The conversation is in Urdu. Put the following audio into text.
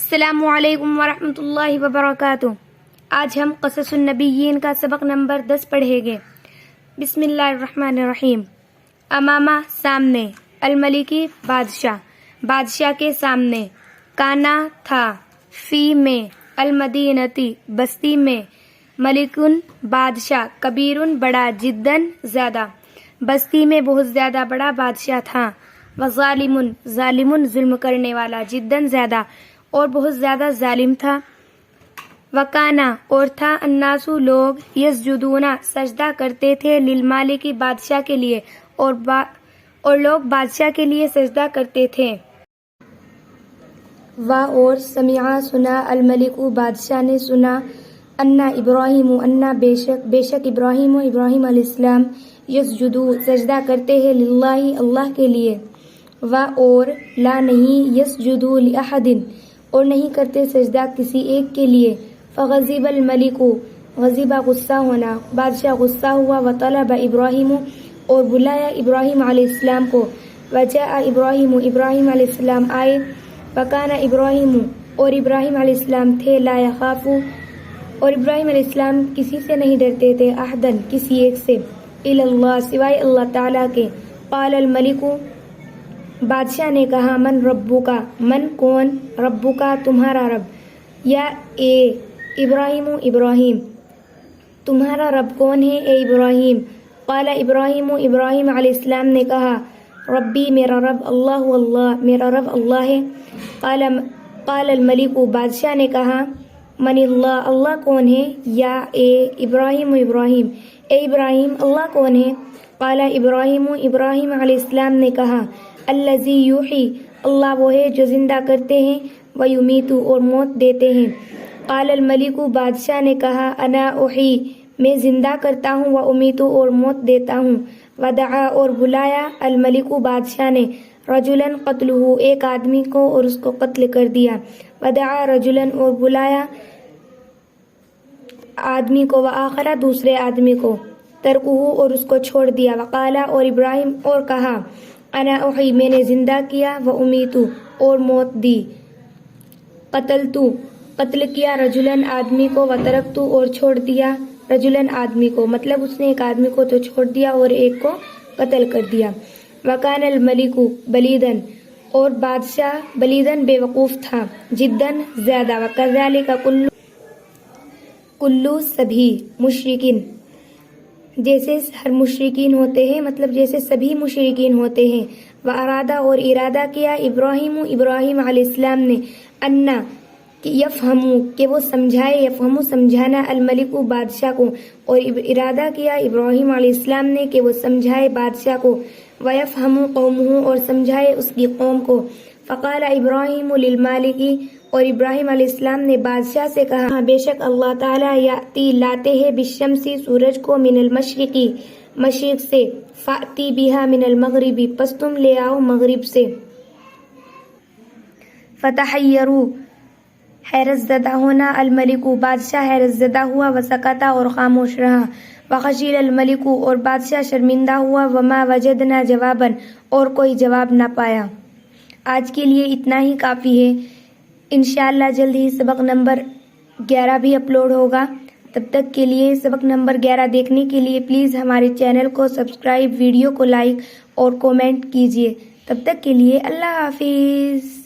السلام علیکم ورحمۃ اللہ وبرکاتہ۔ آج ہم قصص النبیین کا سبق نمبر 10 پڑھیں گے۔ بسم اللہ الرحمن الرحیم۔ امامہ سامنے، الملکی بادشاہ کے سامنے، کانا تھا، فی میں، المدینتی بستی میں، ملکن بادشاہ، کبیرن بڑا، جدن زیادہ، بستی میں بہت زیادہ بڑا بادشاہ تھا، وظالمن ظلم کرنے والا، جدن زیادہ اور بہت زیادہ ظالم تھا، وکانا اور تھا، الناسو لوگ، یسجدون سجدہ کرتے تھے، للمالکی بادشاہ کے لیے، اور لوگ بادشاہ کے لیے سجدہ کرتے تھے۔ اور سمعا سنا، الملک بادشاہ نے سنا، انا ابراہیم بے شک ابراہیم علیہ السلام، یسجدو سجدہ کرتے ہیں، للہ اللہ کے لیے، اور لا نہیں، یسجدو لأحد اور نہیں کرتے سجدہ کسی ایک کے لیے، فغضب الملک غضبہ غصہ ہونا، بادشاہ غصہ ہوا، وطلب ابراہیم اور بلایا ابراہیم علیہ السلام کو، وجاء ابراہیم علیہ السلام آئے، وکان ابراہیم اور ابراہیم علیہ السلام تھے، لا یخاف اور ابراہیم علیہ السلام کسی سے نہیں ڈرتے تھے، احدن کسی ایک سے، الا اللہ سوائے اللہ تعالیٰ کے، قال الملک بادشاہ نے کہا، من ربکا من کون، ربکا تمہارا رب، یا اے ابراہیم تمہارا رب کون ہے اے ابراہیم، قال ابراہیم علیہ السلام نے کہا، ربی میرا رب، اللہ میرا رب اللہ ہے، قال الملک بادشاہ نے کہا، من اللہ کون ہے، یا اے ابراہیم اے ابراہیم اللہ کون ہے، قال ابراہیم علیہ السلام نے کہا، الذی یحیی اللہ وہ ہے جو زندہ کرتے ہیں، ویمیت اور موت دیتے ہیں، قال الملک بادشاہ نے کہا، انا احیی میں زندہ کرتا ہوں، وامیت اور موت دیتا ہوں، ودعا اور بلایا، الملک بادشاہ نے، رجلا قتلہ ایک آدمی کو اور اس کو قتل کر دیا، ودعا رجلا اور بلایا آدمی کو، وآخر دوسرے آدمی کو، ترکہ اور اس کو چھوڑ دیا، وقالا اور ابراہیم اور کہا، انا احیی میں نے زندہ کیا، وامیت اور موت دی، قتل کیا رجلن آدمی کو، وترکت اور چھوڑ دیا رجلن آدمی کو، مطلب اس نے ایک آدمی کو تو چھوڑ دیا اور ایک کو قتل کر دیا، وکان الملک بلیدن اور بادشاہ بلیدن بے وقوف تھا، جدن زیادہ، وکذالک کلو سبھی مشرکین جیسے ہر مشرکین ہوتے ہیں، مطلب جیسے سبھی مشرکین ہوتے ہیں، وارادہ اور ارادہ کیا، ابراہیم علیہ السلام نے، انا یفہمو کہ وہ سمجھائے، یفہمو سمجھانا، الملک بادشاہ کو، اور ارادہ کیا ابراہیم علیہ السلام نے کہ وہ سمجھائے بادشاہ کو، ویفہمو قومہ اور سمجھائے اس کی قوم کو، فقال ابراہیم للمالک اور ابراہیم علیہ السلام نے بادشاہ سے کہا، بے شک اللہ تعالیٰ یاتی لاتے ہیں، بالشمسی سورج کو، من المشرقی مشرق سے، فاتی بہا من المغربی پس تم لے آؤ مغرب سے، فتحیروا حیرت زدہ ہونا، الملک بادشاہ حیرت زدہ ہوا، وسکتا اور خاموش رہا، وخشی الملک اور بادشاہ شرمندہ ہوا، وما وجدنا جوابا اور کوئی جواب نہ پایا۔ آج کے لیے اتنا ہی کافی ہے، انشاءاللہ جلد ہی سبق نمبر 11 بھی اپلوڈ ہوگا، تب تک کے لیے سبق نمبر 11 دیکھنے کے لیے پلیز ہمارے چینل کو سبسکرائب، ویڈیو کو لائک اور کومنٹ کیجیے، تب تک کے لیے اللہ حافظ۔